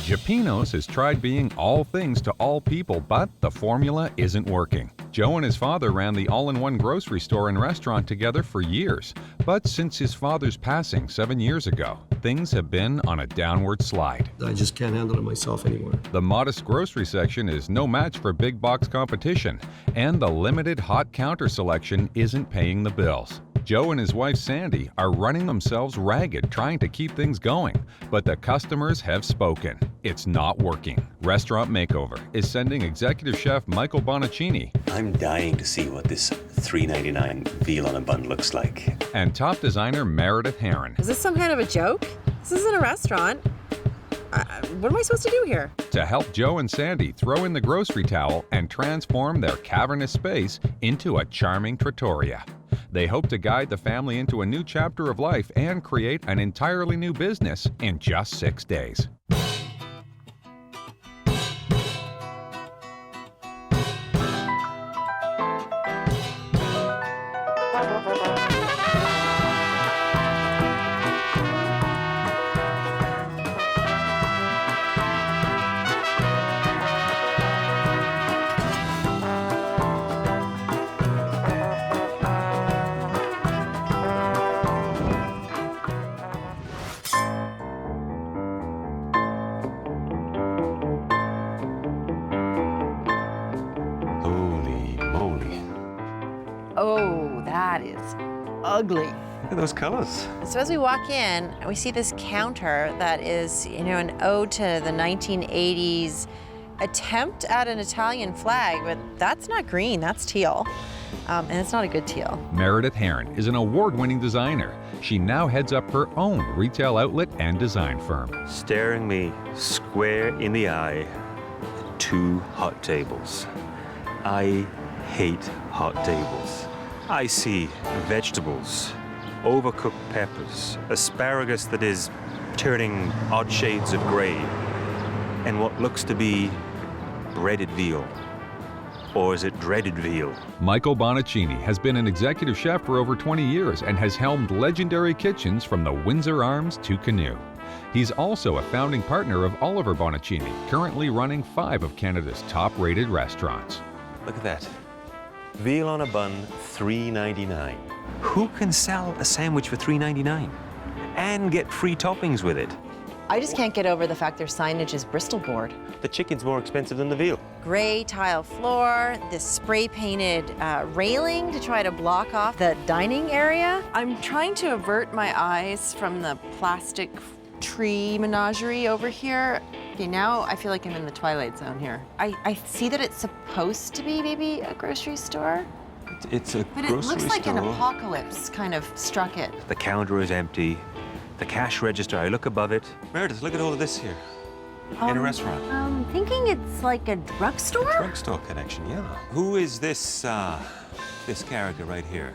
Gippino's has tried being all things to all people, but the formula isn't working. Joe and his father ran the all-in-one grocery store and restaurant together for years, but since his father's passing 7 years ago, things have been on a downward slide. I just can't handle it myself anymore. The modest grocery section is no match for big box competition, and the limited hot counter selection isn't paying the bills. Joe and his wife Sandy are running themselves ragged trying to keep things going, but the customers have spoken. It's not working. Restaurant Makeover is sending executive chef Michael Bonacini. I'm dying to see what this $3.99 veal on a bun looks like. And top designer Meredith Herron. Is this some kind of a joke? This isn't a restaurant. What am I supposed to do here? To help Joe and Sandy throw in the grocery towel and transform their cavernous space into a charming trattoria. They hope to guide the family into a new chapter of life and create an entirely new business in just 6 days. Oh, that is ugly. Look at those colors. So as we walk in, we see this counter that is, an ode to the 1980s attempt at an Italian flag, but that's not green, that's teal. And it's not a good teal. Meredith Herron is an award-winning designer. She now heads up her own retail outlet and design firm. Staring me square in the eye, 2 hot tables. I hate hot tables. I see vegetables, overcooked peppers, asparagus that is turning odd shades of gray, and what looks to be breaded veal. Or is it dreaded veal? Michael Bonacini has been an executive chef for over 20 years and has helmed legendary kitchens from the Windsor Arms to Canoe. He's also a founding partner of Oliver Bonacini, currently running 5 of Canada's top-rated restaurants. Look at that. Veal on a bun, $3.99. Who can sell a sandwich for $3.99 and get free toppings with it? I just can't get over the fact their signage is Bristol board. The chicken's more expensive than the veal. Gray tile floor, this spray-painted railing to try to block off the dining area. I'm trying to avert my eyes from the plastic tree menagerie over here. Okay, now I feel like I'm in the twilight zone here. I see that it's supposed to be maybe a grocery store. It's a But grocery it looks like store. an apocalypse kind of struck it. The counter is empty. The cash register, I look above it. Meredith, look at all of this here. In a restaurant. I'm thinking it's like a drugstore? Drugstore connection, yeah. Who is this, this character right here?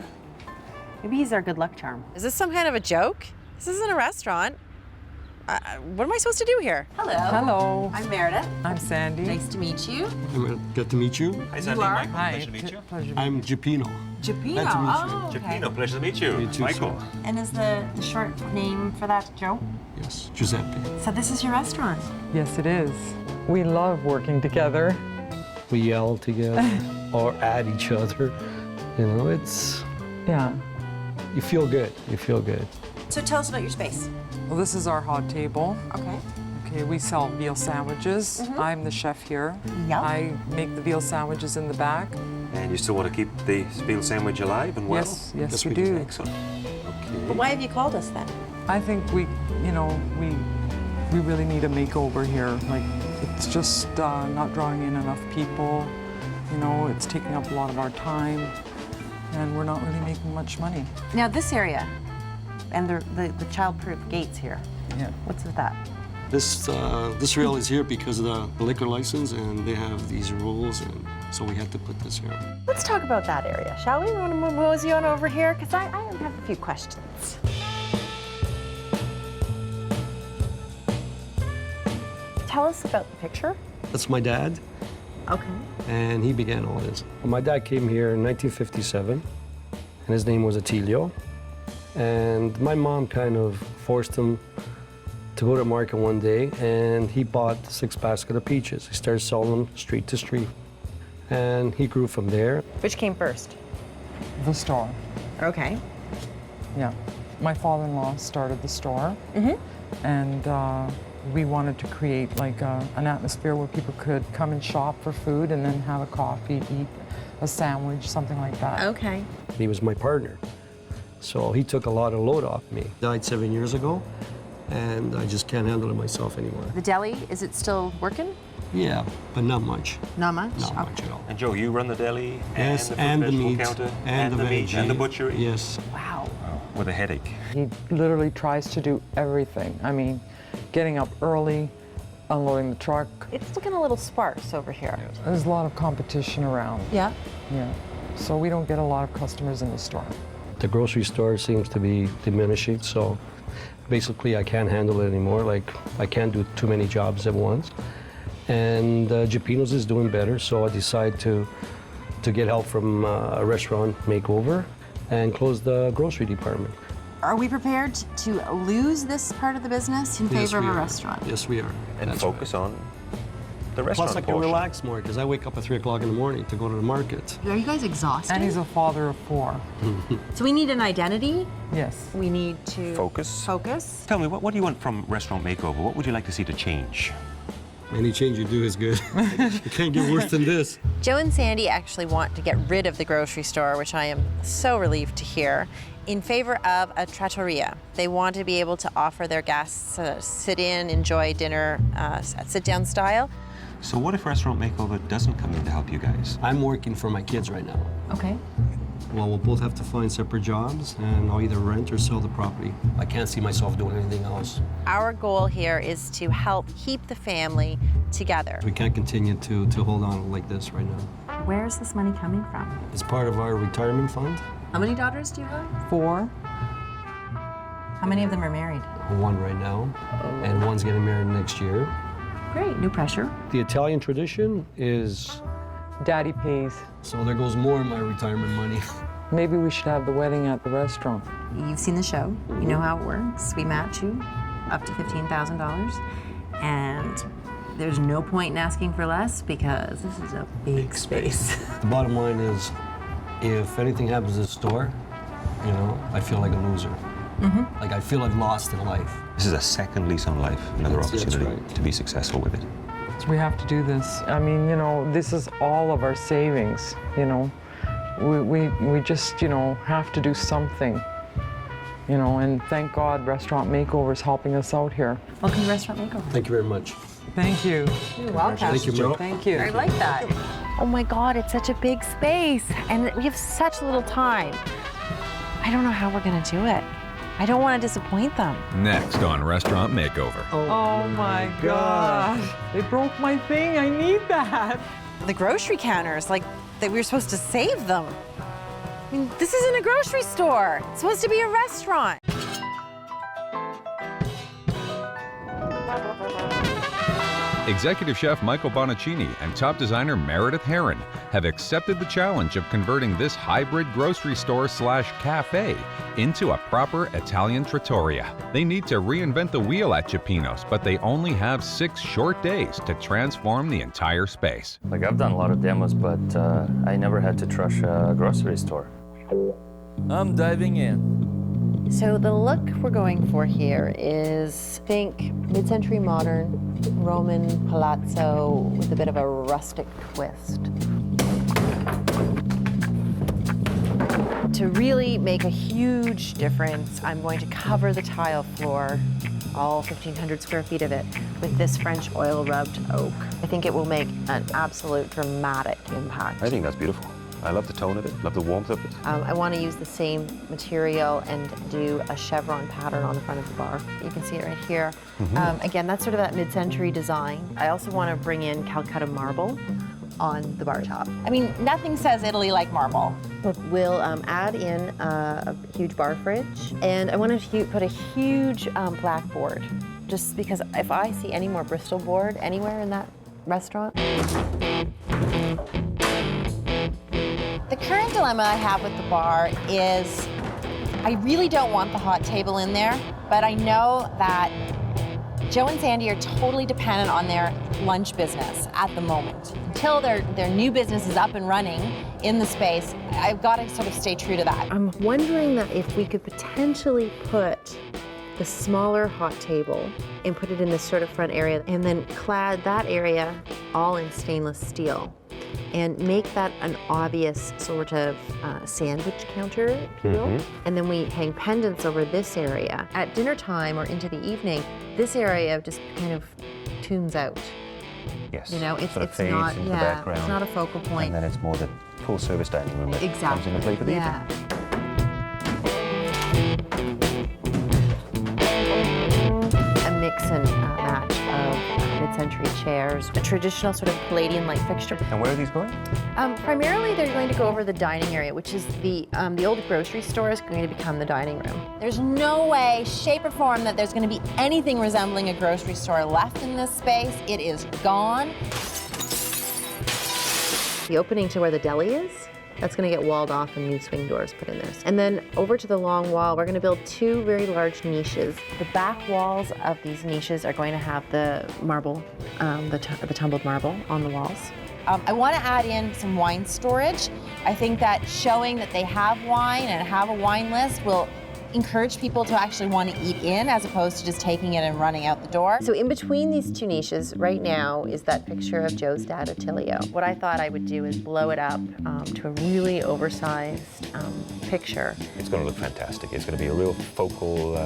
Maybe he's our good luck charm. Is this some kind of a joke? This isn't a restaurant. What am I supposed to do here? Hello. Hello. I'm Meredith. I'm Sandy. Nice to meet you. Good to meet you. Hi, Sandy. are? Michael, Hi. pleasure to meet you. Pleasure. I'm Gippino. Gippino. Nice to meet you. Oh, okay. Gippino, pleasure to meet you. Me too, Michael. sir. And is the short name for that Joe? Yes, Giuseppe. So this is your restaurant. Yes, it is. We love working together. We yell together or at each other. It's, Yeah. you feel good. You feel good. So tell us about your space. Well, this is our hot table. Okay. Okay, we sell veal sandwiches. I'm the chef here. Yep. I make the veal sandwiches in the back. And you still want to keep the veal sandwich alive and well? Yes, yes, Yes, we we do. do. Excellent. Okay. But why have you called us then? I think we really need a makeover here. Like, it's just not drawing in enough people. It's taking up a lot of our time, and we're not really making much money. Now this area, and the child-proof gates here. Yeah. What's with that? This rail is here because of the liquor license, and they have these rules, and so we had to put this here. Let's talk about that area, shall we? We want to move mosey on over here, because I have a few questions. Tell us about the picture. That's my dad, Okay. and he began all this. My dad came here in 1957, and his name was Attilio. And my mom kind of forced him to go to market one day, and he bought 6 baskets of peaches. He started selling them street to street, and he grew from there. Which came first? The store. Okay. Yeah. My father-in-law started the store, and we wanted to create like an atmosphere where people could come and shop for food and then have a coffee, eat a sandwich, something like that. Okay. He was my partner, so he took a lot of load off me. Died 7 years ago, and I just can't handle it myself anymore. The deli, is it still working? Yeah, but not much. Not much? Not Okay. much at all. And Joe, you run the deli Yes, and and the the vegetable meat, counter and the the meat veggie. and the butchery. Yes. Wow. With a headache. He literally tries to do everything. I mean, getting up early, unloading the truck. It's looking a little sparse over here. There's a lot of competition around. Yeah. Yeah. So we don't get a lot of customers in the store. The grocery store seems to be diminishing, so basically I can't handle it anymore. Like, I can't do too many jobs at once. And Gippino's is doing better, so I decided to get help from a restaurant makeover and close the grocery department. Are we prepared to lose this part of the business in favor of a restaurant? Yes, we are. And That's focus on the right. restaurant Plus, I can portion. relax more because I wake up at 3 o'clock in the morning to go to the market. Are you guys exhausted? And he's a father of 4. So we need an identity. Yes. We need to Focus. focus. Tell me, what do you want from Restaurant Makeover? What would you like to see to change? Any change you do is good. It can't get worse than this. Joe and Sandy actually want to get rid of the grocery store, which I am so relieved to hear, in favor of a trattoria. They want to be able to offer their guests sit in, enjoy dinner, sit-down style. So what if Restaurant Makeover doesn't come in to help you guys? I'm working for my kids right now. Okay. Well, we'll both have to find separate jobs, and I'll either rent or sell the property. I can't see myself doing anything else. Our goal here is to help keep the family together. We can't continue to hold on like this right now. Where is this money coming from? It's part of our retirement fund. How many daughters do you have? 4. How many of them are married? One right now, and one's getting married next year. Great, no pressure. The Italian tradition is, Daddy pays. so there goes more of my retirement money. Maybe we should have the wedding at the restaurant. You've seen the show. You know how it works. We match you up to $15,000. And there's no point in asking for less because this is a big space. The bottom line is, if anything happens to the store, you know, I feel like a loser. Like I feel I've lost in life. This is a second lease on life, another That's opportunity right. to be successful with it. So we have to do this. I mean, you know, this is all of our savings, you know. We just, you know, have to do something, you know, and thank God Restaurant Makeover is helping us out here. Welcome to Restaurant Makeover. Thank you very much. Thank you. You're welcome. Thank you, Joe. Thank you. I like that. Oh my God, it's such a big space and we have such little time. I don't know how we're gonna do it. I don't want to disappoint them. Next on Restaurant Makeover. Oh my gosh. They broke my thing. I need that. The grocery counters, like that we were supposed to save them. I mean, this isn't a grocery store. It's supposed to be a restaurant. Executive Chef Michael Bonacini and top designer Meredith Herron have accepted the challenge of converting this hybrid grocery store / cafe into a proper Italian trattoria. They need to reinvent the wheel at Gippino's, but they only have 6 short days to transform the entire space. Like, I've done a lot of demos, but I never had to trash a grocery store. I'm diving in. So the look we're going for here is, think mid-century modern, Roman palazzo with a bit of a rustic twist. To really make a huge difference, I'm going to cover the tile floor, all 1,500 square feet of it, with this French oil-rubbed oak. I think it will make an absolute dramatic impact. I think that's beautiful. I love the tone of it, love the warmth of it. I want to use the same material and do a chevron pattern on the front of the bar. You can see it right here. Again, that's sort of that mid-century design. I also want to bring in Calcutta marble on the bar top. I mean, nothing says Italy like marble. We'll add in a huge bar fridge, and I want to put a huge blackboard, just because if I see any more Bristol board anywhere in that restaurant. The current dilemma I have with the bar is I really don't want the hot table in there, but I know that Joe and Sandy are totally dependent on their lunch business at the moment. Until their new business is up and running in the space, I've got to sort of stay true to that. I'm wondering that if we could potentially put the smaller hot table and put it in this sort of front area and then clad that area all in stainless steel and make that an obvious sort of sandwich counter, if you will. And then we hang pendants over this area. At dinner time or into the evening, this area just kind of tunes out. Yes. You know, it's fades not, into the background. it's not a focal point. And then it's more the full service dining room that comes into play for the evening. A mix and match of mid-century chairs, a traditional sort of Palladian-like fixture. And where are these going? Primarily, they're going to go over the dining area, which is the old grocery store is going to become the dining room. There's no way, shape, or form that there's going to be anything resembling a grocery store left in this space. It is gone. The opening to where the deli is, that's going to get walled off and new swing doors put in there. And then over to the long wall, we're going to build two very large niches. The back walls of these niches are going to have the marble, the tumbled marble on the walls. I want to add in some wine storage. I think that showing that they have wine and have a wine list will encourage people to actually want to eat in as opposed to just taking it and running out the door. So in between these two niches right now is that picture of Joe's dad, Attilio. What I thought I would do is blow it up to a really oversized picture. It's going to look fantastic. It's going to be a real focal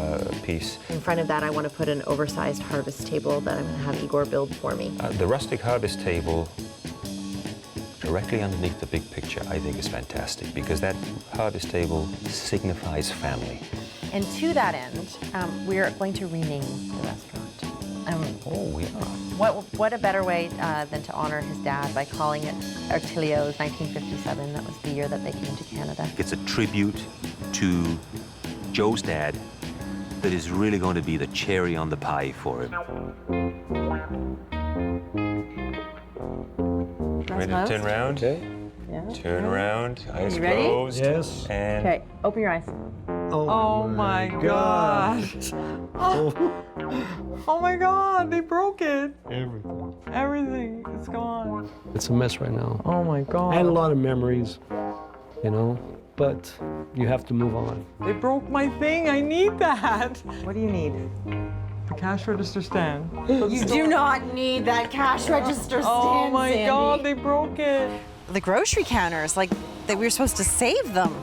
piece. In front of that, I want to put an oversized harvest table that I'm going to have Igor build for me. The rustic harvest table directly underneath the big picture, I think, is fantastic because that harvest table signifies family. And to that end, we are going to rename the restaurant. Oh, we are. What a better way than to honor his dad by calling it Attilio's 1957. That was the year that they came to Canada. It's a tribute to Joe's dad that is really going to be the cherry on the pie for him. Ready to turn around? Okay. Yeah. Turn around, eyes You ready? closed. Yes. And Okay, open your eyes. Oh my God. Oh my God, they broke it. Everything. Everything is gone. It's a mess right now. Oh my God. And a lot of memories, you know, but you have to move on. They broke my thing. I need that. What do you need? The cash register stand. You do not need that cash register stand, Oh my Sandy. God, they broke it. The grocery counters, like that we were supposed to save them.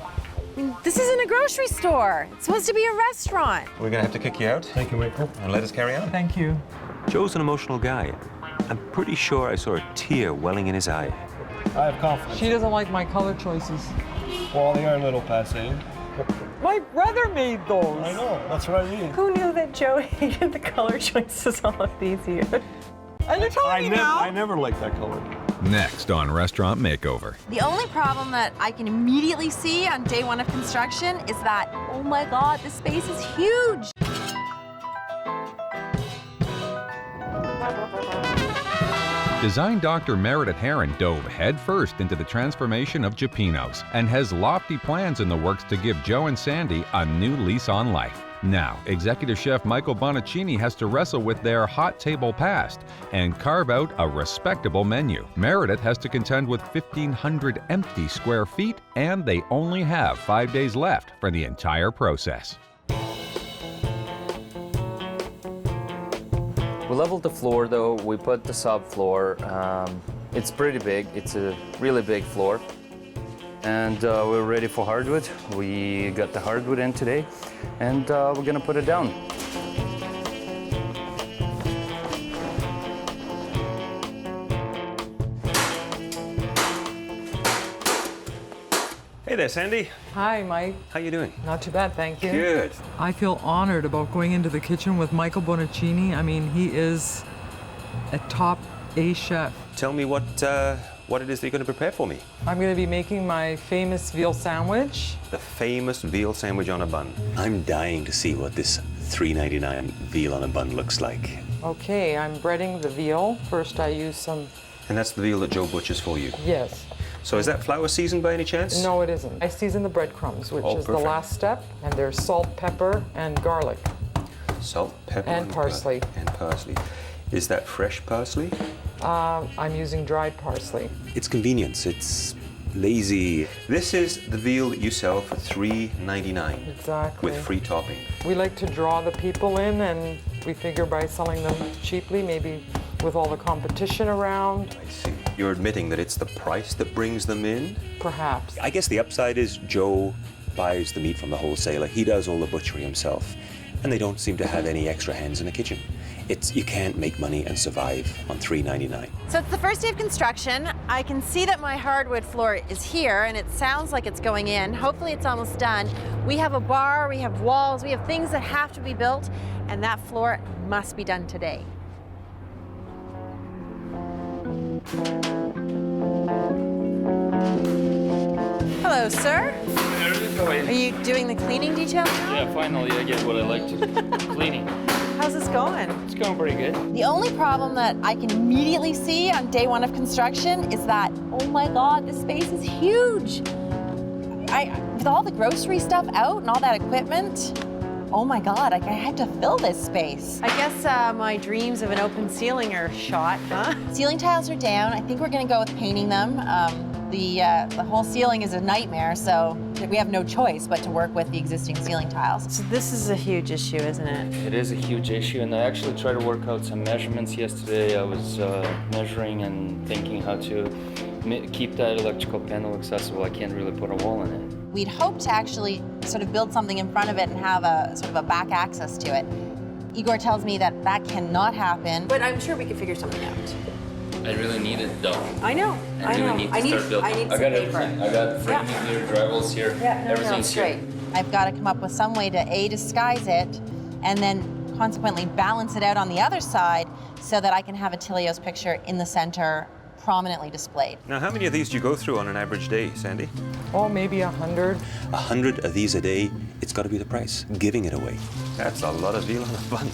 I mean, this isn't a grocery store. It's supposed to be a restaurant. we're going to have to kick you out Thank you, Michael. and let us carry on. Thank you. Joe's an emotional guy. I'm pretty sure I saw a tear welling in his eye. I have confidence. She doesn't like my color choices. Well, they are a little passe. My brother made those. I know, that's what I mean. Who knew that Joe hated the color choices all of these years? And you're telling me now? I never liked that color. Next on Restaurant Makeover. The only problem that I can immediately see on day one of construction is that, oh my God, this space is huge. Design Dr. Meredith Herron dove headfirst into the transformation of Gippino's and has lofty plans in the works to give Joe and Sandy a new lease on life. Now, executive chef Michael Bonacini has to wrestle with their hot table past and carve out a respectable menu. Meredith has to contend with 1,500 empty square feet, and they only have 5 days left for the entire process. We leveled the floor though, we put the subfloor. It's pretty big, it's a really big floor. And we're ready for hardwood. We got the hardwood in today, and we're gonna put it down. Hey there, Sandy. Hi, Mike. How you doing? Not too bad, thank you. Good. I feel honored about going into the kitchen with Michael Bonacini. I mean, he is a top A chef. Tell me what it is that you're going to prepare for me. I'm going to be making my famous veal sandwich. The famous veal sandwich on a bun. I'm dying to see what this $3.99 veal on a bun looks like. Okay, I'm breading the veal. First, I use some, And that's the veal that Joe butchers for you. yes. So is that flour seasoned by any chance? No, it isn't. I season the breadcrumbs, which Oh, is the perfect. last step. And there's salt, pepper, and garlic. Salt, pepper, And parsley. And parsley. Is that fresh parsley? I'm using dried parsley. It's convenience. It's lazy. This is the veal that you sell for $3.99. Exactly. With free topping. We like to draw the people in, and we figure by selling them cheaply, maybe with all the competition around, I see. You're admitting that it's the price that brings them in? perhaps. I guess the upside is Joe buys the meat from the wholesaler. He does all the butchery himself. And they don't seem to have any extra hands in the kitchen. You can't make money and survive on $3.99. So it's the first day of construction. I can see that my hardwood floor is here, and it sounds like it's going in. Hopefully it's almost done. We have a bar, we have walls, we have things that have to be built, and that floor must be done today. Hello, sir. Are you doing the cleaning detail now? Yeah, finally I get what I like to do. Cleaning. How's this going? It's going pretty good. The only problem that I can immediately see on day one of construction is that, oh my God, this space is huge. With all the grocery stuff out and all that equipment, oh my God, I have to fill this space. I guess my dreams of an open ceiling are shot, huh? Ceiling tiles are down. I think we're gonna go with painting them. The whole ceiling is a nightmare, so we have no choice but to work with the existing ceiling tiles. So this is a huge issue, isn't it? It is a huge issue, and I actually tried to work out some measurements yesterday. I was measuring and thinking how to keep that electrical panel accessible. I can't really put a wall in it. We'd hope to actually sort of build something in front of it and have a sort of a back access to it. Igor tells me that that cannot happen, but I'm sure we could figure something out. I really need it though. I know. I really need to start building. I need I some got paper. everything. I got framing here, drywall's here. Everything's it's here. great. I've got to come up with some way to disguise it, and then consequently balance it out on the other side so that I can have Attilio's picture in the center, prominently displayed. Now, how many of these do you go through on an average day, Sandy? Oh, maybe 100. 100 of these a day, it's got to be the price, giving it away. That's a lot of veal on a bun.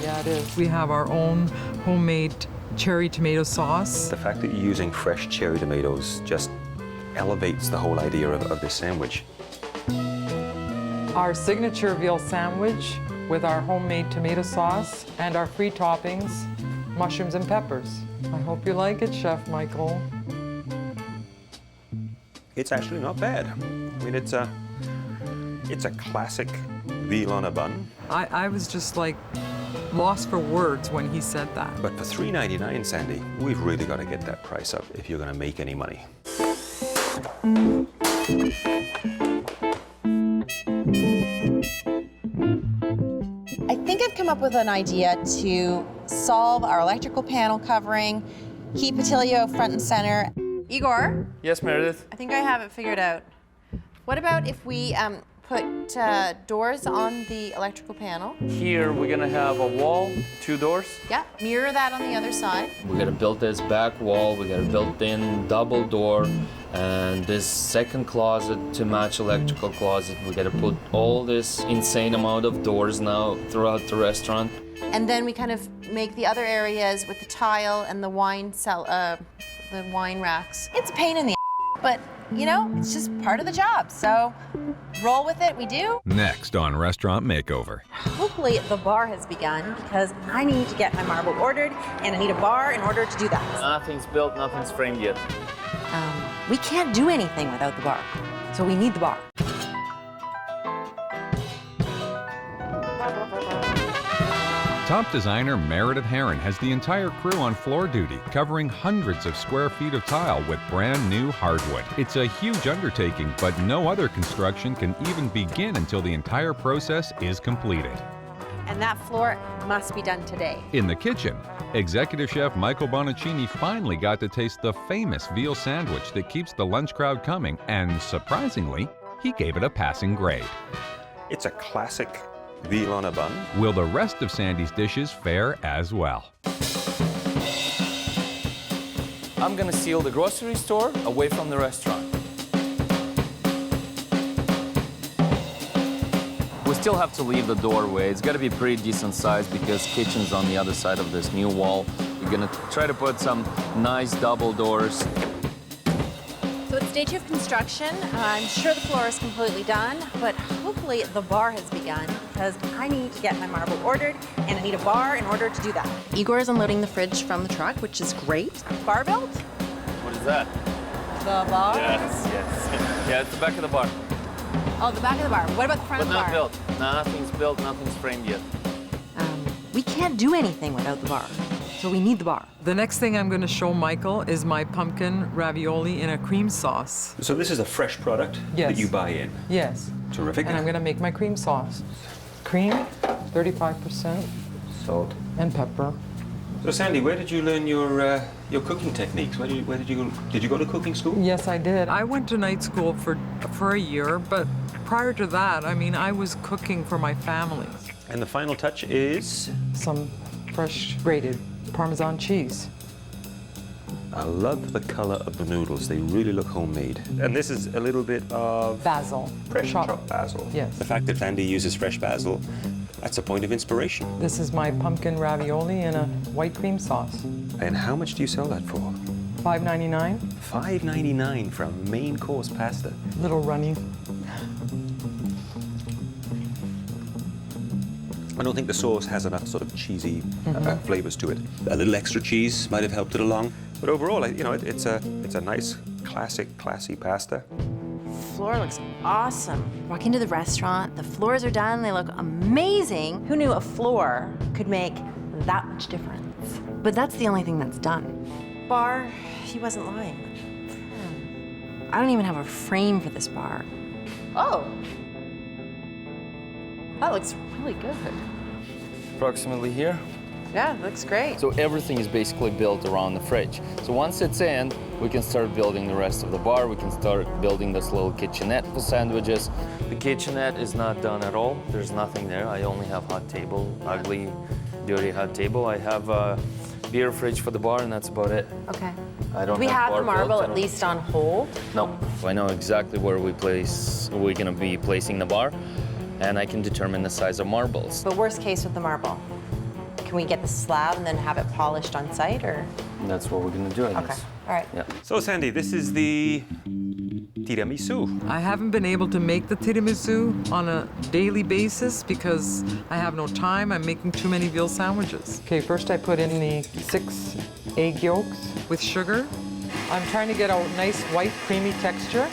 Yeah, it is. We have our own homemade cherry tomato sauce. The fact that you're using fresh cherry tomatoes just elevates the whole idea of this sandwich. Our signature veal sandwich with our homemade tomato sauce and our free toppings, mushrooms and peppers. I hope you like it, Chef Michael. It's actually not bad. I mean, it's a classic veal on a bun. I was just like lost for words when he said that. But for $3.99, Sandy, we've really got to get that price up if you're going to make any money. I think I've come up with an idea to solve our electrical panel covering, keep Attilio front and center. Igor, Yes, Meredith? I think I have it figured out. What about if we put doors on the electrical panel? Here we're gonna have a wall, 2 doors. Yeah, mirror that on the other side. We gotta build this back wall, we gotta build in double door, and this second closet to match electrical closet. We gotta put all this insane amount of doors now throughout the restaurant. And then we kind of make the other areas with the tile and the wine the wine racks. It's a pain in the but you know, it's just part of the job. So roll with it, we do. Next on Restaurant Makeover. Hopefully the bar has begun because I need to get my marble ordered and I need a bar in order to do that. Nothing's built, nothing's framed yet. We can't do anything without the bar, so we need the bar. Top designer Meredith Herron has the entire crew on floor duty, covering hundreds of square feet of tile with brand new hardwood. It's a huge undertaking, but no other construction can even begin until the entire process is completed. And that floor must be done today. In the kitchen, executive chef Michael Bonacini finally got to taste the famous veal sandwich that keeps the lunch crowd coming, and surprisingly, he gave it a passing grade. It's a classic veal on a bun. Will the rest of Sandy's dishes fare as well? I'm gonna seal the grocery store away from the restaurant. We still have to leave the doorway. It's gotta be pretty decent size because kitchen's on the other side of this new wall. We're gonna try to put some nice double doors. So it's Day 2 of construction. I'm sure the floor is completely done, but hopefully the bar has begun because I need to get my marble ordered and I need a bar in order to do that. Igor is unloading the fridge from the truck, which is great. Bar built? What is that? The bar? Yes. Yeah, it's the back of the bar. Oh, the back of the bar. What about the front But of the not bar? built. No, nothing's built, nothing's framed yet. We can't do anything without the bar, so we need the bar. The next thing I'm going to show Michael is my pumpkin ravioli in a cream sauce. So this is a fresh product Yes. that you buy in. Yes. Terrific. And I'm going to make my cream sauce. Cream, 35%, Salt. and pepper. So Sandy, where did you learn your cooking techniques? Where did you go to cooking school? Yes, I did. I went to night school for a year, but prior to that, I mean, I was cooking for my family. And the final touch is? Some fresh grated Parmesan cheese. I love the color of the noodles. They really look homemade. And this is a little bit of Basil. fresh chopped basil. Yes. The fact that Sandy uses fresh basil, that's a point of inspiration. This is my pumpkin ravioli in a white cream sauce. And how much do you sell that for? $5.99. $5.99 for a main course pasta. Little runny. I don't think the sauce has enough sort of cheesy flavors to it. A little extra cheese might have helped it along. But overall, it's a nice, classy pasta. Floor looks awesome. Walk into the restaurant, the floors are done, they look amazing. Who knew a floor could make that much difference? But that's the only thing that's done. Bar, he wasn't lying. I don't even have a frame for this bar. Oh, that looks really good. Approximately here. Yeah, it looks great. So everything is basically built around the fridge. So once it's in, we can start building the rest of the bar. We can start building this little kitchenette for sandwiches. The kitchenette is not done at all. There's nothing there. I only have hot table, ugly, dirty hot table. I have a beer fridge for the bar, and that's about it. Okay. I don't We have have bar the marble built. I at don't- least on hold. No, I know exactly where we're gonna be placing the bar, and I can determine the size of marbles. But worst case with the marble, can we get the slab and then have it polished on site, or? And that's what we're gonna do, I Okay, guess. all right. Yeah. So Sandy, this is the tiramisu. I haven't been able to make the tiramisu on a daily basis because I have no time. I'm making too many veal sandwiches. Okay, first I put in the 6 egg yolks with sugar. I'm trying to get a nice white creamy texture.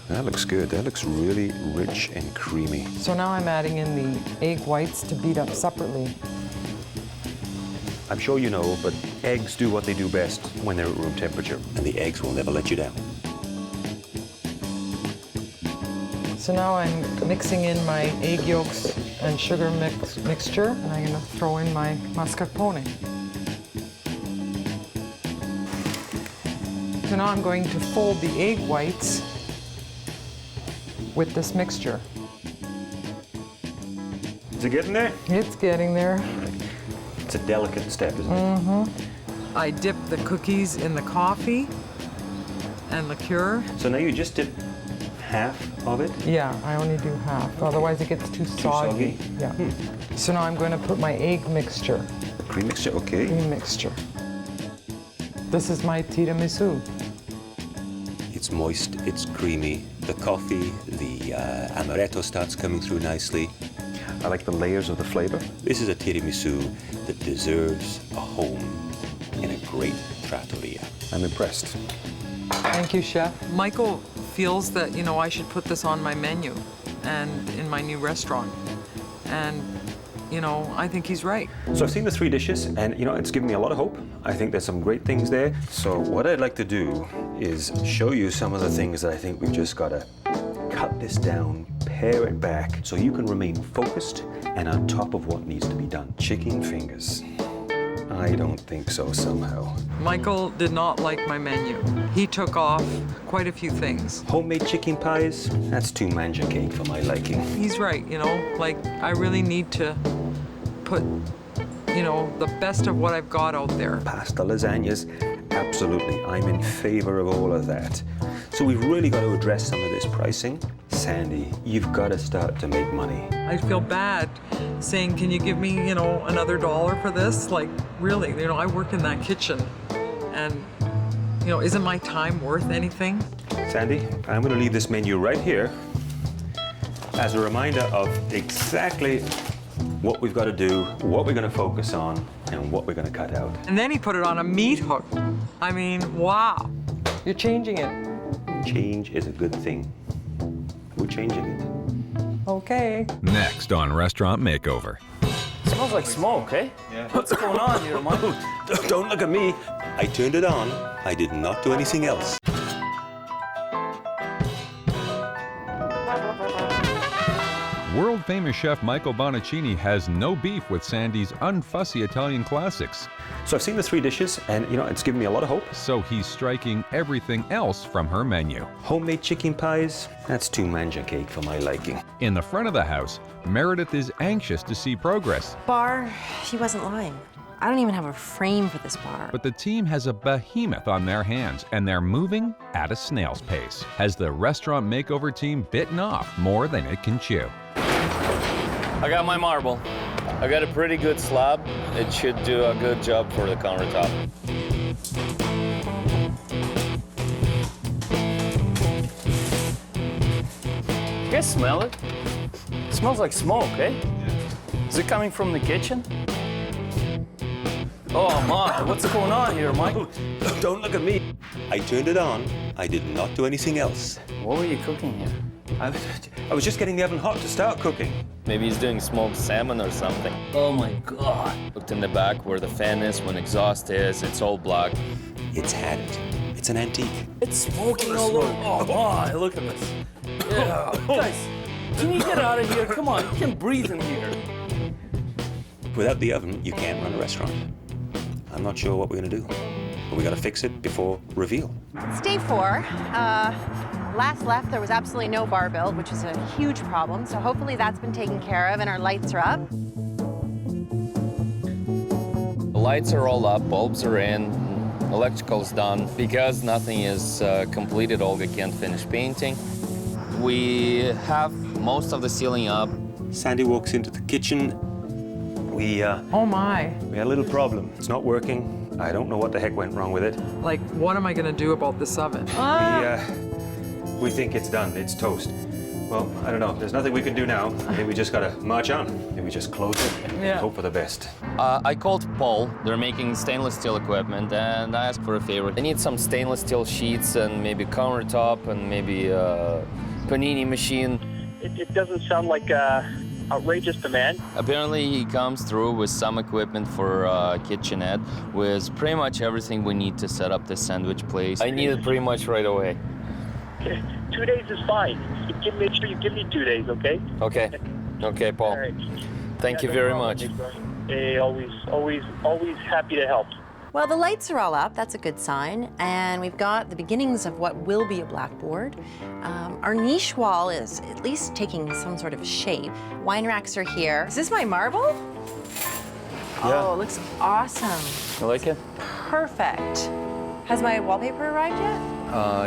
That looks good. That looks really rich and creamy. So now I'm adding in the egg whites to beat up separately. I'm sure you know, but eggs do what they do best when they're at room temperature, and the eggs will never let you down. So now I'm mixing in my egg yolks and sugar mixture, and I'm gonna throw in my mascarpone. So now I'm going to fold the egg whites with this mixture. Is it getting there? It's getting there. It's a delicate step, isn't it? I dip the cookies in the coffee and liqueur. So now you just dip half of it. Yeah, I only do half, otherwise it gets too soggy. soggy? Yeah. So now I'm going to put my egg mixture, Cream mixture, okay. cream mixture. This is my tiramisu. It's moist, it's creamy. The coffee, the amaretto starts coming through nicely. I like the layers of the flavor. This is a tiramisu that deserves a home in a great trattoria. I'm impressed. Thank you, Chef. Michael feels that, I should put this on my menu and in my new restaurant. And, I think he's right. So I've seen the 3 dishes, and it's given me a lot of hope. I think there's some great things there. So what I'd like to do is show you some of the things that I think we've just got to cut this down, pare it back, so you can remain focused and on top of what needs to be done. Chicken fingers. I don't think so somehow. Michael did not like my menu. He took off quite a few things. Homemade chicken pies, that's too manja cake for my liking. He's right, I really need to put, the best of what I've got out there. Pasta lasagnas, absolutely. I'm in favor of all of that. So we've really got to address some of this pricing. Sandy, you've got to start to make money. I feel bad saying, can you give me, another $1 for this? Like, really, I work in that kitchen and You know, isn't my time worth anything? Sandy, I'm going to leave this menu right here as a reminder of exactly what we've got to do, what we're going to focus on, and what we're going to cut out. And then he put it on a meat hook. I mean, wow. You're changing it. Change is a good thing. We're changing it. Okay. Next on Restaurant Makeover. Smells like smoke, eh? Yeah. What's going on here, Mike? Don't look at me. I turned it on. I did not do anything else. World-famous chef Michael Bonacini has no beef with Sandy's unfussy Italian classics, So I've seen the 3 dishes, and you know, it's given me a lot of hope. so he's striking everything else from her menu. Homemade chicken pies, that's too manja cake for my liking. In the front of the house, Meredith is anxious to see progress, Bar, she wasn't lying. I don't even have a frame for this bar. but the team has a behemoth on their hands, and they're moving at a snail's pace. Has the Restaurant Makeover team bitten off more than it can chew? I got my marble. I got a pretty good slab. It should do a good job for the countertop. You guys smell it? It smells like smoke, eh? Is it coming from the kitchen? Oh my, what's going on here, Mike? Don't look at me. I turned it on. I did not do anything else. What were you cooking here? I was just getting the oven hot to start cooking. Maybe he's doing smoked salmon or something. Oh my God. Looked in the back where the fan is, when exhaust is, it's all black. It's had it. It's an antique. It's smoking all over. Oh my, look at this. Yeah, guys, can you get out of here? Come on, you can breathe in here. Without the oven, you can't run a restaurant. I'm not sure what we're gonna do, but we gotta fix it before reveal. It's day 4. Last left, there was absolutely no bar build, which is a huge problem. So hopefully that's been taken care of and our lights are up. The lights are all up, bulbs are in, electrical's done. Because nothing is completed, Olga can't finish painting. We have most of the ceiling up. Sandy walks into the kitchen. We Oh my. had a little problem. It's not working. I don't know what the heck went wrong with it. Like, what am I gonna do about this oven? We think it's done. It's toast. Well, I don't know. There's nothing we can do now. I think we just gotta march on. Maybe we just close it and Yeah. hope for the best. I called Paul. They're making stainless steel equipment, and I asked for a favor. I need some stainless steel sheets and maybe countertop and maybe a panini machine. It doesn't sound like outrageous demand. Apparently, he comes through with some equipment for kitchenette, with pretty much everything we need to set up this sandwich place. I need it pretty much right away. 2 days is fine. Make sure you give me 2 days, okay? Okay. Okay, Paul. All right. Thank you no very problem, much. big brother. Hey, always happy to help. Well, the lights are all up. That's a good sign. And we've got the beginnings of what will be a blackboard. Our niche wall is at least taking some sort of shape. Wine racks are here. Is this my marble? Yeah. Oh, it looks awesome. You like it? Perfect. Has my wallpaper arrived yet?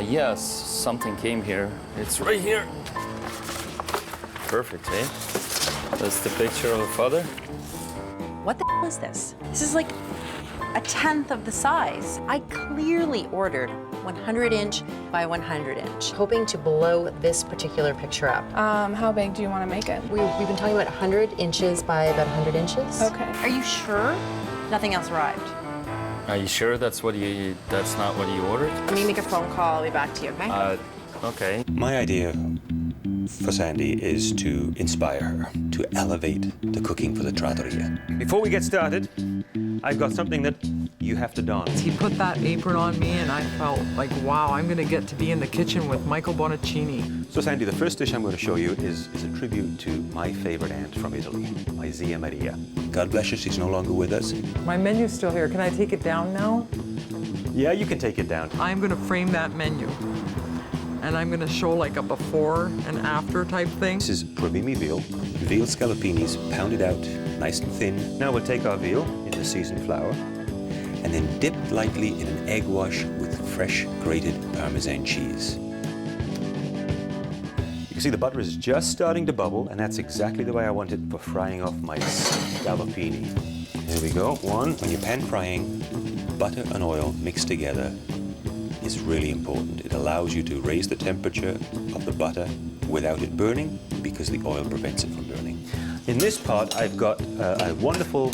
Yes, something came here. It's right here. Perfect, eh? That's the picture of the father. What the hell is this? This is like a 1/10 of the size. I clearly ordered 100-inch by 100-inch, hoping to blow this particular picture up. How big do you want to make it? We've been talking about 100 inches by about 100 inches. Okay. Are you sure nothing else arrived? Are you sure that's not what you ordered? Let me make a phone call. I'll be back to you, okay? Okay. My idea for Sandy is to inspire her, to elevate the cooking for the trattoria. Before we get started, I've got something that you have to don. He put that apron on me and I felt like, wow, I'm gonna get to be in the kitchen with Michael Bonacini. So Sandy, the first dish I'm going to show you is a tribute to my favorite aunt from Italy, my Zia Maria. God bless her, she's no longer with us. My menu's still here. Can I take it down now? Yeah, you can take it down. I'm gonna frame that menu. And I'm gonna show like a before and after type thing. This is probimi veal scallopinis pounded out, nice and thin. Now we'll take our veal in the seasoned flour and then dip lightly in an egg wash with fresh grated Parmesan cheese. You can see the butter is just starting to bubble, and that's exactly the way I want it for frying off my scallopini. There we go. One, when you're pan frying, butter and oil mixed together is really important. It allows you to raise the temperature of the butter without it burning because the oil prevents it from burning. In this pot, I've got a wonderful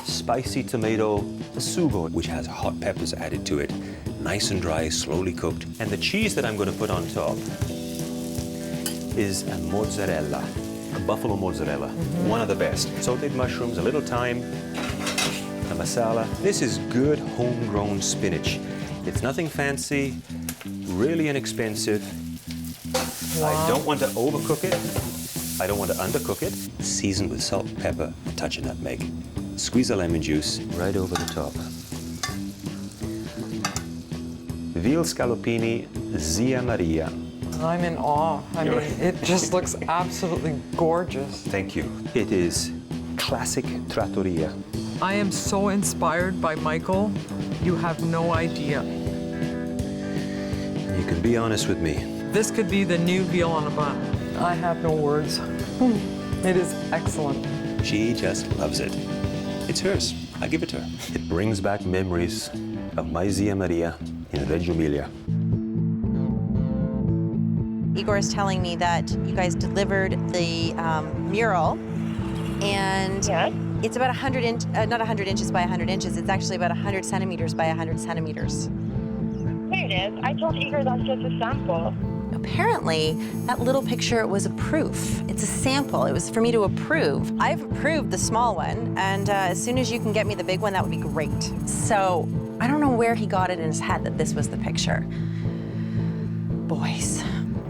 spicy tomato sugo, Which has hot peppers added to it, nice and dry, slowly cooked. and the cheese that I'm going to put on top is a mozzarella, a buffalo mozzarella, one of the best. Sauteed mushrooms, a little thyme, a masala. This is good homegrown spinach. It's nothing fancy, really inexpensive. I don't want to overcook it. I don't want to undercook it. Seasoned with salt, pepper, a touch of nutmeg. Squeeze the lemon juice. Right over the top. Veal scallopini, Zia Maria. I'm in awe. I mean, it just looks absolutely gorgeous. Thank you. It is classic trattoria. I am so inspired by Michael. You have no idea. You can be honest with me. This could be the new veal on a bun. I have no words. It is excellent. She just loves it. It's hers. I give it to her. It brings back memories of my Zia Maria in Reggio Emilia. Igor is telling me that you guys delivered the mural, and Yes. it's about 100 not 100 inches by 100 inches. It's actually about 100 centimeters by 100 centimeters. There it is. I told Igor that's just a sample. Apparently, that little picture was a proof. It's a sample. It was for me to approve. I've approved the small one, and as soon as you can get me the big one, that would be great. So I don't know where he got it in his head that this was the picture. Boys.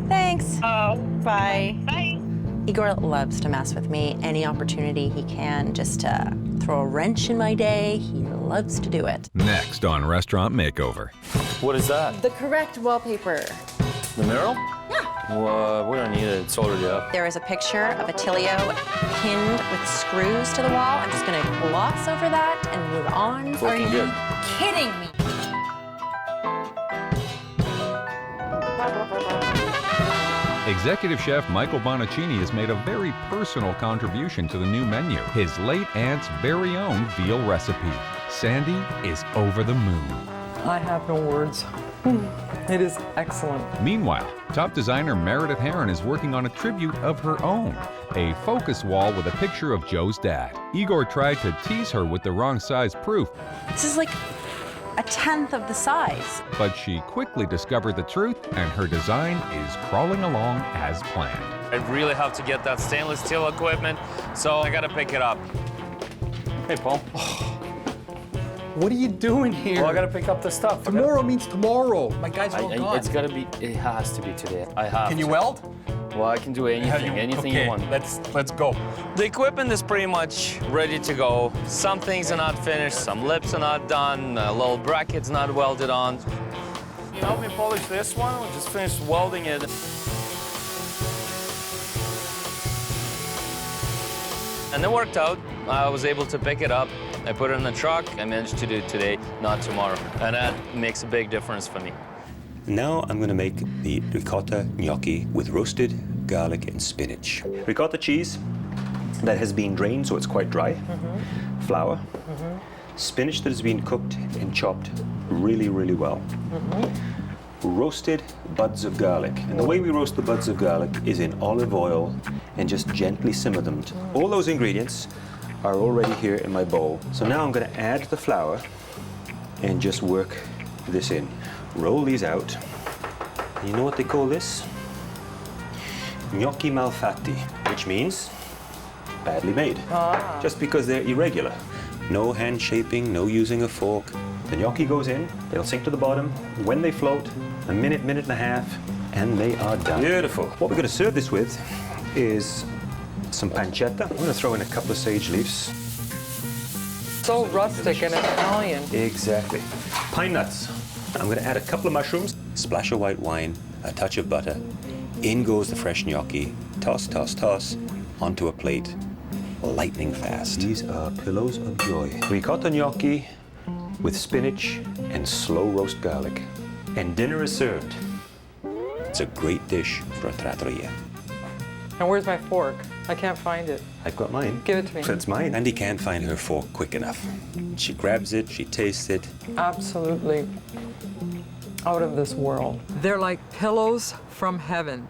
Thanks. Oh. Bye. Bye. Igor loves to mess with me any opportunity he can, just to throw a wrench in my day. He loves to do it. Next on Restaurant Makeover. What is that? The correct wallpaper. The mural? Yeah. Well, we don't need it. It's already up. There is a picture of Attilio pinned with screws to the wall. I'm just gonna gloss over that and move on. Looking Are you good. kidding me? Executive Chef Michael Bonacini has made a very personal contribution to the new menu, his late aunt's very own veal recipe. Sandy is over the moon. I have no words. It is excellent. Meanwhile, top designer Meredith Herron is working on a tribute of her own, a focus wall with a picture of Joe's dad. Igor tried to tease her with the wrong size proof, This is like a tenth of the size. but she quickly discovered the truth and her design is crawling along as planned. I really have to get that stainless steel equipment, so I gotta pick it up. Hey, Paul. What are you doing here? Well, I gotta pick up the stuff. Tomorrow means tomorrow. My guys are all gone. It's gotta be. It has to be today. I have. Can you to. weld? Well, I can do anything you want. Let's go. The equipment is pretty much ready to go. Some things are not finished. Some lips are not done. A little bracket's not welded on. You help me polish this one. We just finished welding it. And it worked out. I was able to pick it up. I put it in the truck. I managed to do it today, not tomorrow. And that makes a big difference for me. Now I'm going to make the ricotta gnocchi with roasted garlic and spinach. Ricotta cheese that has been drained so it's quite dry. Flour. Spinach that has been cooked and chopped really, really well. Roasted buds of garlic. And the way we roast the buds of garlic is in olive oil and just gently simmer them. All those ingredients are already here in my bowl. So now I'm going to add the flour and just work this in. Roll these out. You know what they call this? Gnocchi malfatti, which means badly made. Just because they're irregular. No hand shaping, no using a fork. The gnocchi goes in, they'll sink to the bottom. When they float, a minute, minute and a half, and they are done. Beautiful. What we're going to serve this with is some pancetta. I'm going to throw in a couple of sage leaves. So rustic and Italian. Exactly. Pine nuts. I'm going to add a couple of mushrooms. Splash of white wine, a touch of butter. In goes the fresh gnocchi. Toss, toss, toss, onto a plate. Lightning fast. These are pillows of joy. Ricotta gnocchi with spinach and slow roast garlic. And dinner is served. It's a great dish for a trattoria. And where's my fork? I can't find it. I've got mine. Give it to me. That's mine. Andy can't find her fork quick enough. She grabs it, she tastes it. Absolutely out of this world. They're like pillows from heaven.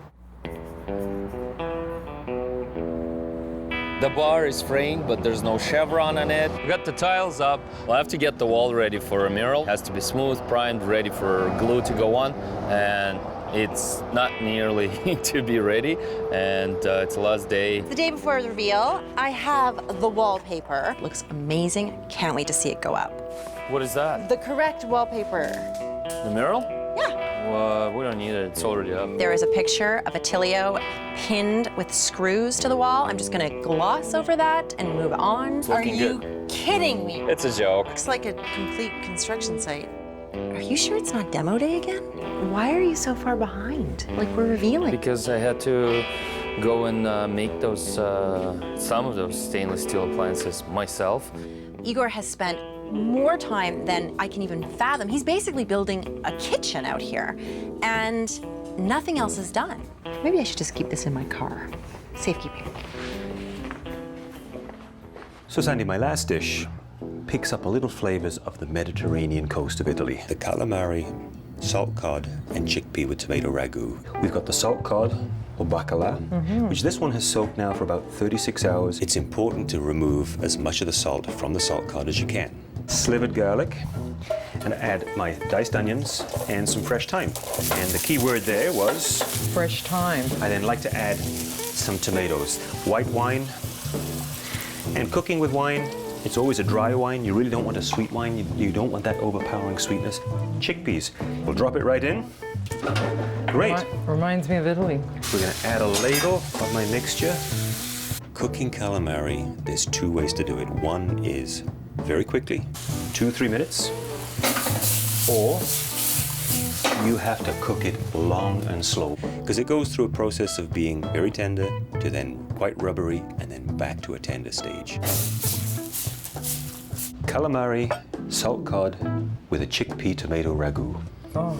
The bar is framed, but there's no chevron on it. We got the tiles up. We'll have to get the wall ready for a mural. It has to be smooth, primed, ready for glue to go on. And it's not nearly to be ready. And it's the last day. The day before the reveal, I have the wallpaper. Looks amazing. Can't wait to see it go up. What is that? The correct wallpaper. The mural? Yeah. We don't need it. It's already up. There is a picture of Attilio pinned with screws to the wall. I'm just gonna gloss over that and move on. Are you kidding me? It's a joke. Looks like a complete construction site. Are you sure it's not demo day again? Why are you so far behind? Like we're revealing. Because I had to go and make those, some of those stainless steel appliances myself. Igor has spent more time than I can even fathom. He's basically building a kitchen out here, and nothing else is done. Maybe I should just keep this in my car. Safekeeping. So Sandy, my last dish picks up a little flavors of the Mediterranean coast of Italy. The calamari, salt cod, and chickpea with tomato ragu. We've got the salt cod, or bacala, which this one has soaked now for about 36 hours. It's important to remove as much of the salt from the salt cod as you can. Slivered garlic, and add my diced onions and some fresh thyme. And the key word there was... Fresh thyme. I then like to add some tomatoes, white wine, and cooking with wine, it's always a dry wine. You really don't want a sweet wine. You don't want that overpowering sweetness. Chickpeas, we'll drop it right in. Great. Reminds me of Italy. We're gonna add a ladle of my mixture. Cooking calamari, there's two ways to do it. One is very quickly, 2-3 minutes, or you have to cook it long and slow because it goes through a process of being very tender to then quite rubbery and then back to a tender stage. Calamari, salt cod with a chickpea tomato ragu. Oh,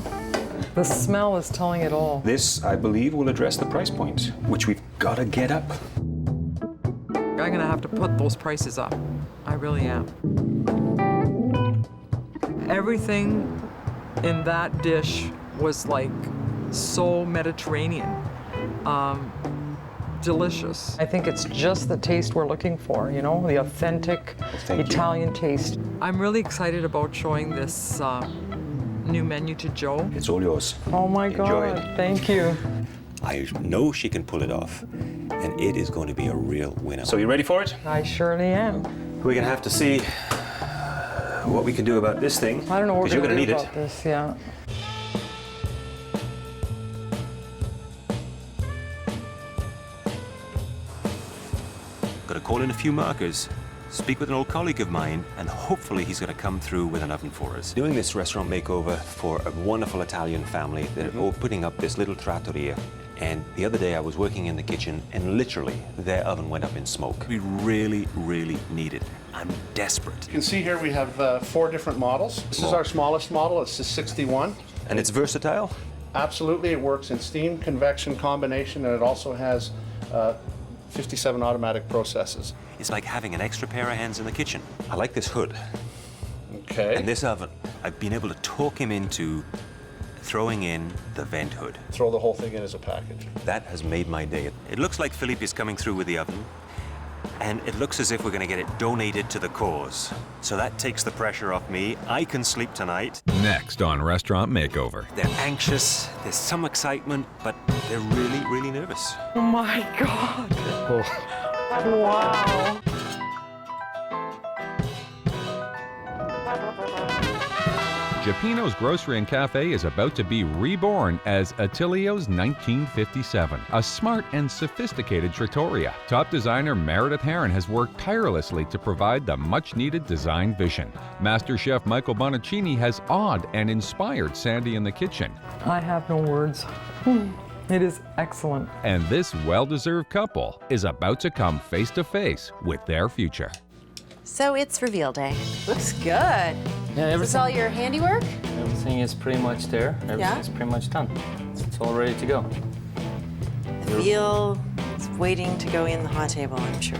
the smell is telling it all. This, I believe, will address the price point, which we've got to get up. I'm gonna have to put those prices up. I really am. Everything in that dish was like so Mediterranean. Delicious. I think it's just the taste we're looking for, you know, the authentic Italian taste. I'm really excited about showing this new menu to Joe. It's all yours. Oh my Enjoy God, it. thank you. I know she can pull it off, and it is going to be a real winner. So you ready for it? I surely am. We're gonna have to see what we can do about this thing. I don't know what you're we're gonna gonna do need about this, yeah. Got to call in a few markers, speak with an old colleague of mine, and hopefully he's going to come through with an oven for us. Doing this restaurant makeover for a wonderful Italian family. They're opening up this little trattoria. And the other day I was working in the kitchen and literally their oven went up in smoke. We really, really need it. I'm desperate. You can see here we have 4 different models. This is our smallest model, it's the 61. And it's versatile? Absolutely, it works in steam, convection combination, and it also has 57 automatic processes. It's like having an extra pair of hands in the kitchen. I like this hood. Okay. And this oven. I've been able to talk him into throwing in the vent hood. Throw the whole thing in as a package. That has made my day. It looks like Philippe is coming through with the oven, and it looks as if we're going to get it donated to the cause. So that takes the pressure off me. I can sleep tonight. Next on Restaurant Makeover. They're anxious, there's some excitement, but they're really, really nervous. Oh my God. Wow. Gippino's Grocery and Cafe is about to be reborn as Attilio's 1957, a smart and sophisticated trattoria. Top designer Meredith Herron has worked tirelessly to provide the much-needed design vision. Master Chef Michael Bonacini has awed and inspired Sandy in the kitchen. I have no words. It is excellent. And this well-deserved couple is about to come face-to-face with their future. So it's reveal day. Looks good. Yeah, Is this all your handiwork? Everything is pretty much there. Everything's pretty much done. It's all ready to go. The veal is waiting to go in the hot table, I'm sure.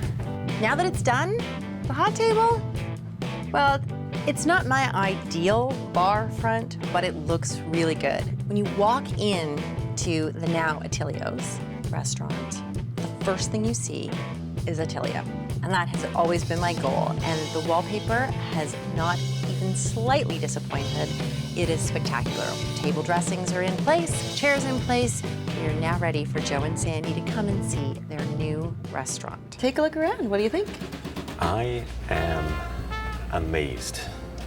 Now that it's done, the hot table, well, It's not my ideal bar front, but it looks really good. When you walk in to the now Attilio's restaurant, the first thing you see is Attilio. And that has always been my goal. And the wallpaper has not even slightly disappointed. It is spectacular. Table dressings are in place, chairs in place. We are now ready for Joe and Sandy to come and see their new restaurant. Take a look around. What do you think? I am amazed,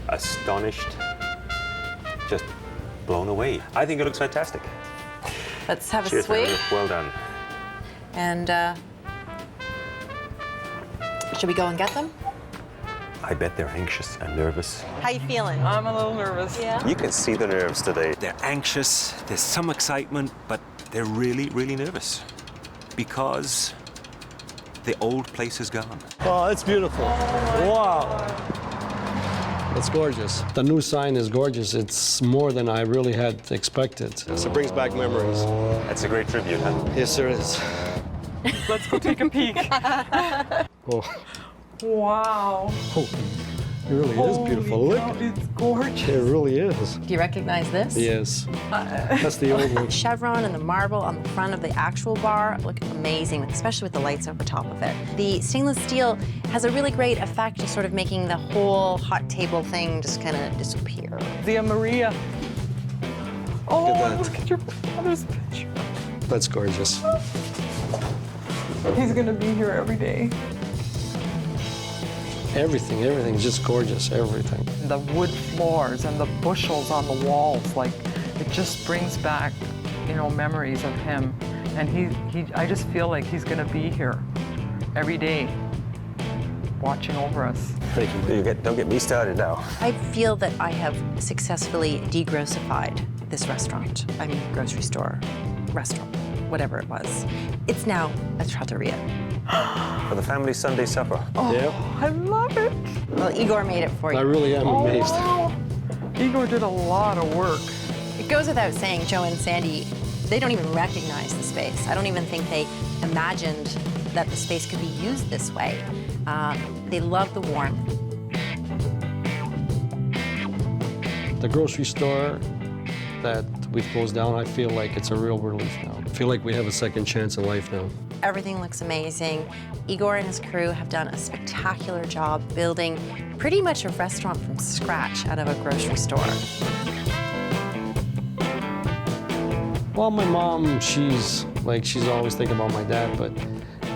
astonished, just blown away. I think it looks fantastic. Let's have a Cheers, swig. Meredith. Well done. And should we go and get them? I bet they're anxious and nervous. How you feeling? I'm a little nervous. Yeah. You can see the nerves today. They're anxious, there's some excitement, but they're really, really nervous because the old place is gone. Oh, it's beautiful. Wow. It's gorgeous. The new sign is gorgeous. It's more than I really had expected. So it brings back memories. That's a great tribute, huh? Yes, there is. Let's go take a peek. Oh, Wow. oh, it really is beautiful. Look, It's gorgeous. it really is. Do you recognize this? Yes, that's the old one. The chevron and the marble on the front of the actual bar look amazing, especially with the lights over top of it. The stainless steel has a really great effect of sort of making the whole hot table thing just kind of disappear. Zia Maria. Oh, that. look at your father's picture. That's gorgeous. He's gonna be here every day. Everything's just gorgeous, everything. The wood floors and the bushels on the walls, like, it just brings back, you know, memories of him. And I just feel like he's gonna be here every day, watching over us. Thank you. Don't get me started now. I feel that I have successfully degrossified this restaurant. I mean, grocery store, restaurant, whatever it was. It's now a trattoria. For the family Sunday supper. Oh, Yeah. I love it. Well, Igor made it for you. I really am amazed. Wow. Igor did a lot of work. It goes without saying, Joe and Sandy, they don't even recognize the space. I don't even think they imagined that the space could be used this way. They love the warmth. The grocery store that we've closed down, I feel like it's a real relief now. I feel like we have a second chance in life now. Everything looks amazing. Igor and his crew have done a spectacular job building pretty much a restaurant from scratch out of a grocery store. Well, my mom, she's always thinking about my dad, but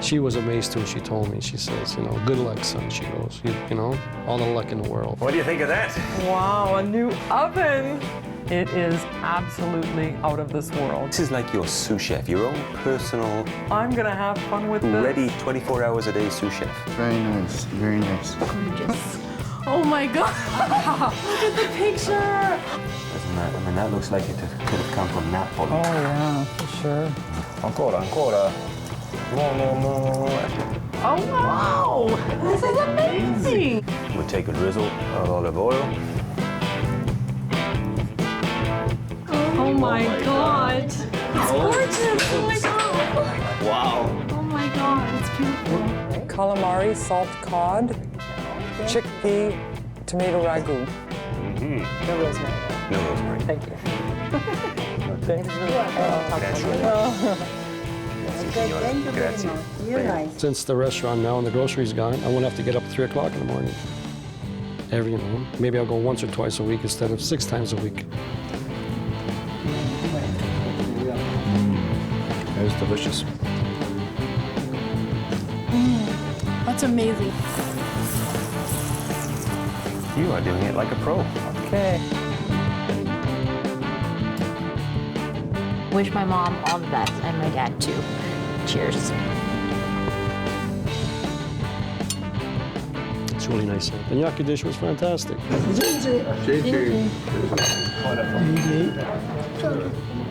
she was amazed too. She told me, she says, you know, good luck, son. She goes, you know, all the luck in the world. What do you think of that? Wow, a new oven. It is absolutely out of this world. This is like your sous chef, your own personal, I'm gonna have fun with this. ready 24 hours a day sous chef. Very nice, very nice. Gorgeous. Oh my God. Look at the picture. Doesn't that, I mean, that looks like it could have come from Napoli. Oh yeah, for sure. Ancora. No. Oh wow. This is amazing. We'll take a drizzle of olive oil. Oh my God. It's gorgeous. Oh my God. Wow. Oh my God. It's beautiful. Calamari, salt cod, chickpea, tomato ragu. No rosemary. No rosemary. Thank you. Grazie. Since the restaurant now and the grocery's gone, I won't have to get up at 3 o'clock in the morning. You know, maybe I'll go once or twice a week instead of 6 times a week. It was delicious. That's amazing. You are doing it like a pro. Okay. Wish my mom all the best and my dad too. Cheers. It's really nice. The gnocchi dish was fantastic.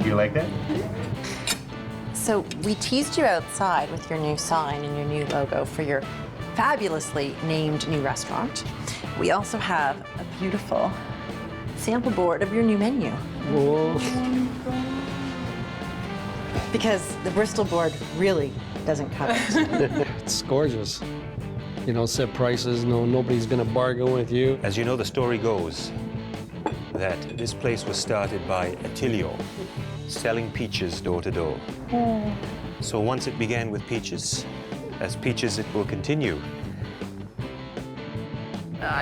You like that? So we teased you outside with your new sign and your new logo for your fabulously named new restaurant. We also have a beautiful sample board of your new menu. Whoa. Because the Bristol board really doesn't cut it. It's gorgeous. you know, set prices. No, nobody's gonna bargain with you. As you know, the story goes that this place was started by Attilio, selling peaches door to door. So once it began with peaches, as peaches it will continue.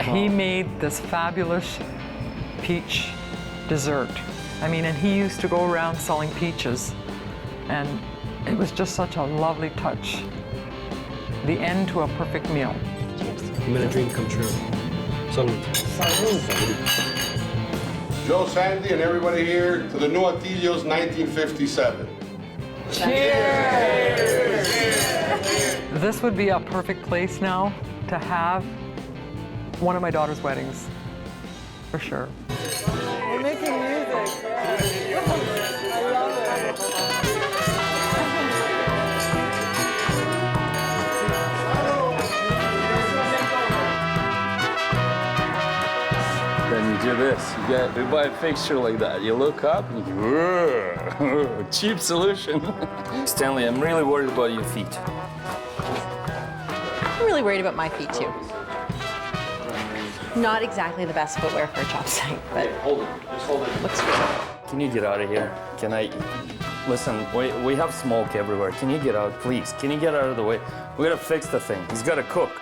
He made this fabulous peach dessert. I mean, and he used to go around selling peaches, and it was just such a lovely touch. The end to a perfect meal. You made a dream come true. Salud. Joe, Sandy, and everybody here to the new Attilio's 1957. Cheers! This would be a perfect place now to have one of my daughter's weddings, for sure. We're making music. I love it. Then you do this. You buy a fixture like that. You look up and you go, cheap solution. Stanley, I'm really worried about your feet. I'm really worried about my feet too. Not exactly the best footwear for a job site, but Hold it. Just hold it. looks good. Can you get out of here? Can I? Listen, we have smoke everywhere. Can you get out, please? Can you get out of the way? We gotta fix the thing. He's gotta cook.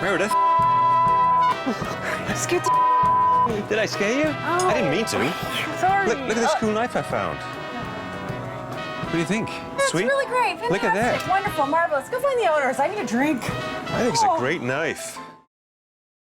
Meredith? Scoot Did I scare you? Oh. I didn't mean to. Sorry. Look at this cool knife I found. What do you think? That's Sweet? really great. Fantastic. Look at that. Wonderful. Marvelous. Go find the owners. I need a drink. I think it's a great knife.